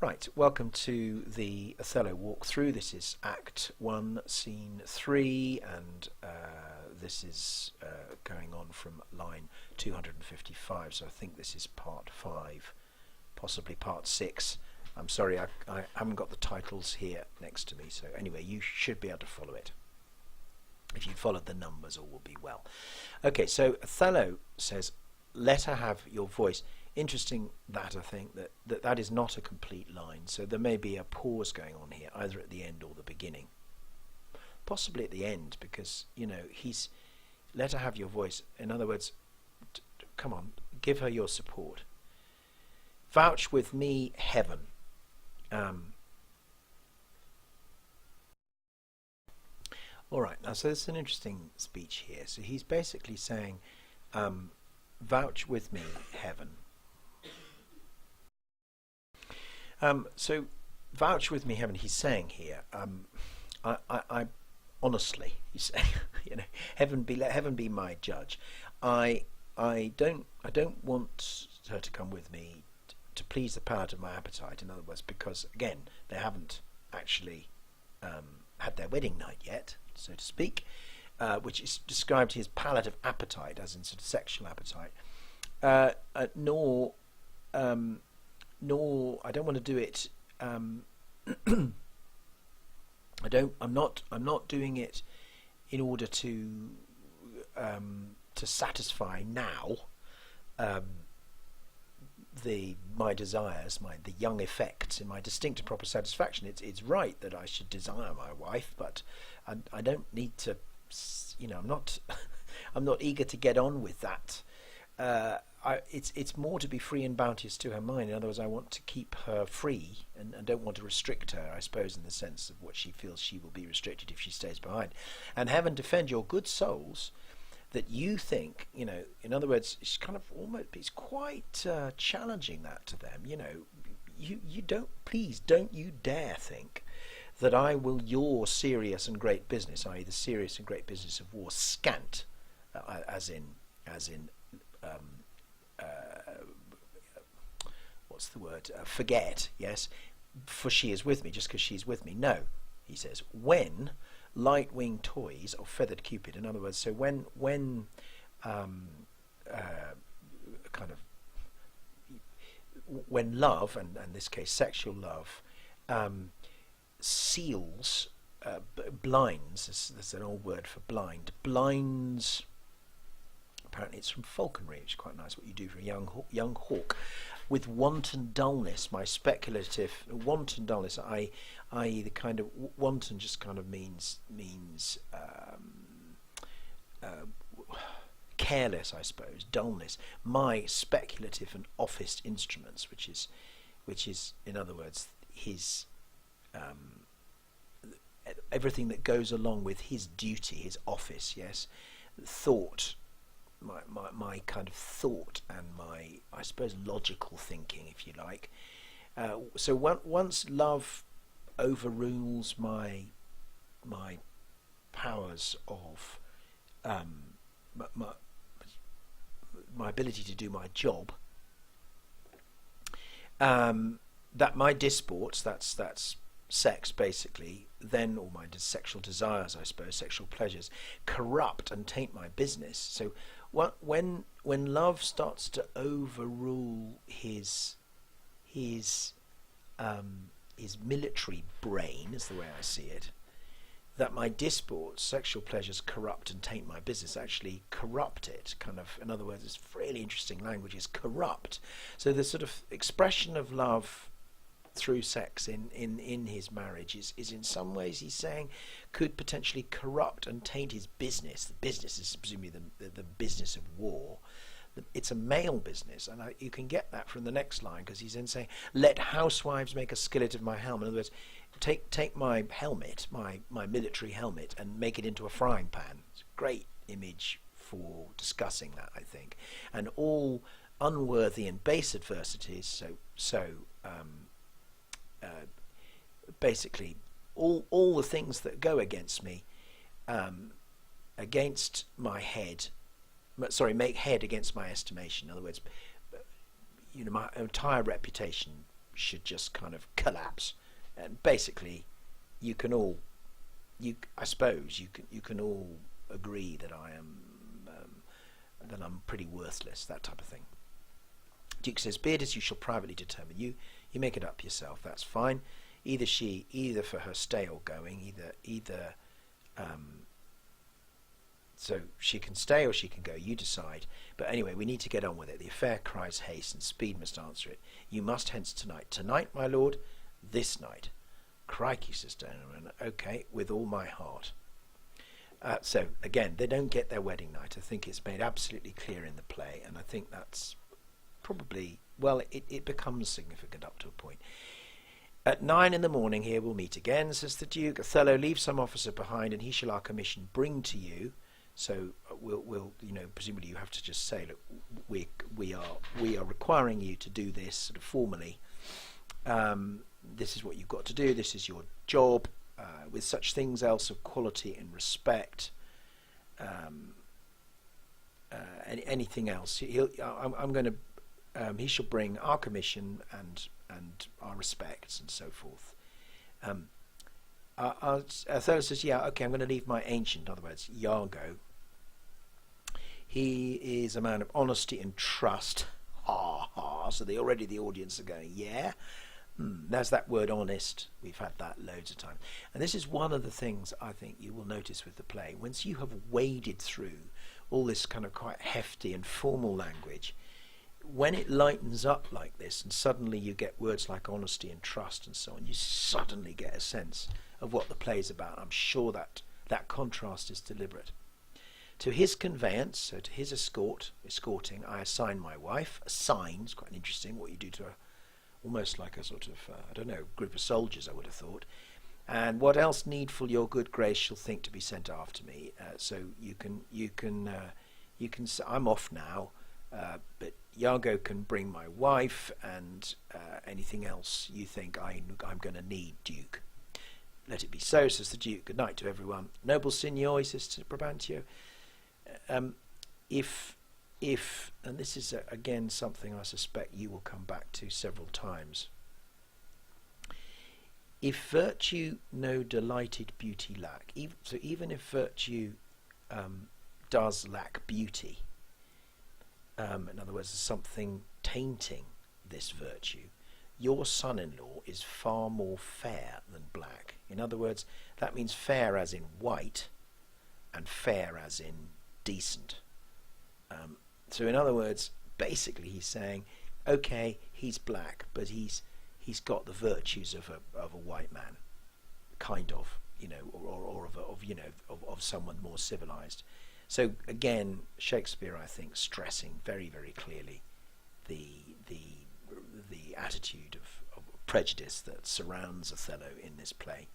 Right, welcome to the Othello walkthrough. This is Act 1, Scene 3, and this is going on from line 255, so I think this is part 5, possibly part 6. I'm sorry, I haven't got the titles here next to me, so anyway, you should be able to follow it. If you followed the numbers, all will be well. Okay, so Othello says, "Let her have your voice." Interesting that I think that is not a complete line, so there may be a pause going on here, either at the end or the beginning. Possibly at the end, because he's let her have your voice. In other words, come on, give her your support. Vouch with me, heaven. All right, now so this is an interesting speech here. So he's basically saying, vouch with me, heaven. So vouch with me, heaven. He's saying here, I honestly, he's saying, let heaven be my judge. I don't want her to come with me to please the palate of my appetite. In other words, because again, they haven't actually had their wedding night yet, so to speak, which is described his palate of appetite, as in sort of sexual appetite, nor I don't want to do it. I'm not doing it in order to satisfy now my desires, the young effects in my distinct and proper satisfaction. It's right that I should desire my wife, but I don't need to. I'm not eager to get on with that. It's more to be free and bounteous to her mind. In other words, I want to keep her free and don't want to restrict her, I suppose, in the sense of what she feels she will be restricted if she stays behind. And heaven defend your good souls that you think, in other words, it's kind of almost, it's quite challenging that to them. You don't you dare think that I will your serious and great business, i.e. the serious and great business of war, scant, as in what's the word? Forget, yes, for she is with me, just because she's with me. No, he says, when light-winged toys or feathered Cupid, in other words, so when when love, and in this case sexual love, seals, blinds, there's an old word for blind, blinds. Apparently it's from falconry, which is quite nice, what you do for a young hawk. With wanton dullness, my speculative wanton dullness, i.e. the kind of wanton just kind of means careless, I suppose, dullness. My speculative and office instruments, which is in other words his everything that goes along with his duty, his office, yes, thought. My kind of thought and my, I suppose, logical thinking, if you like. So once love overrules my powers of my ability to do my job, that my disports, that's sex basically, then, or my sexual desires, I suppose, sexual pleasures, corrupt and taint my business. So when love starts to overrule his military brain, is the way I see it, that my disports, sexual pleasures, corrupt and taint my business, actually corrupt it, kind of, in other words, it's really interesting language, is corrupt. So the sort of expression of love through sex in his marriage is in some ways, he's saying, could potentially corrupt and taint his business. The business is presumably the business of war. It's a male business, and you can get that from the next line, because he's then saying, let housewives make a skillet of my helm. In other words, take my helmet, my military helmet, and make it into a frying pan. It's a great image for discussing that, I think. And all unworthy and base adversities, basically all the things that go against me, against my head, make head against my estimation. In other words, my entire reputation should just kind of collapse. And basically, you can all, I suppose, you can all agree that that I'm pretty worthless, that type of thing. Duke says, "Be it as you shall privately determine. You make it up yourself. That's fine. Either for her stay or going, so she can stay or she can go. You decide. But anyway, we need to get on with it. The affair cries haste, and speed must answer it. You must hence tonight. Tonight, my lord. This night." "Crikey," says Donovan. "Okay, with all my heart." So again, they don't get their wedding night. I think it's made absolutely clear in the play, and I think that's probably, well, it becomes significant up to a point. "At 9 in the morning here we'll meet again," says the Duke. "Othello, leave some officer behind, and he shall our commission bring to you." So we'll presumably you have to just say, "Look, we are requiring you to do this sort of formally. This is what you've got to do. This is your job. With such things else of quality and respect, anything else, he shall bring our commission and our respects and so forth." Othello says, "Yeah, okay, I'm going to leave my ancient," in other words, Iago. "He is a man of honesty and trust." Ha ha. So already the audience are going, yeah. There's that word honest. We've had that loads of times. And this is one of the things I think you will notice with the play. Once you have waded through all this kind of quite hefty and formal language, when it lightens up like this and suddenly you get words like honesty and trust and so on, you suddenly get a sense of what the play's about. I'm sure that contrast is deliberate. "To his conveyance," so to his escorting, "I assign my wife." Assign is quite interesting, what you do to almost like a sort of, I don't know, group of soldiers, I would have thought. "And what else needful your good grace shall think to be sent after me." So you can say, "I'm off now, but Iago can bring my wife and anything else you think I'm going to need, Duke." "Let it be so," says the Duke. "Good night to everyone." "Noble signor," he says to Brabantio, if, and this is again something I suspect you will come back to several times, "If virtue no delighted beauty lack," so even if virtue does lack beauty, in other words, something tainting this virtue, "your son-in-law is far more fair than black." In other words, that means fair as in white and fair as in decent. So in other words, basically he's saying, okay, he's black, but he's got the virtues of a white man, kind of, or of someone more civilized. So again, Shakespeare, I think, stressing very, very clearly the attitude of prejudice that surrounds Othello in this play.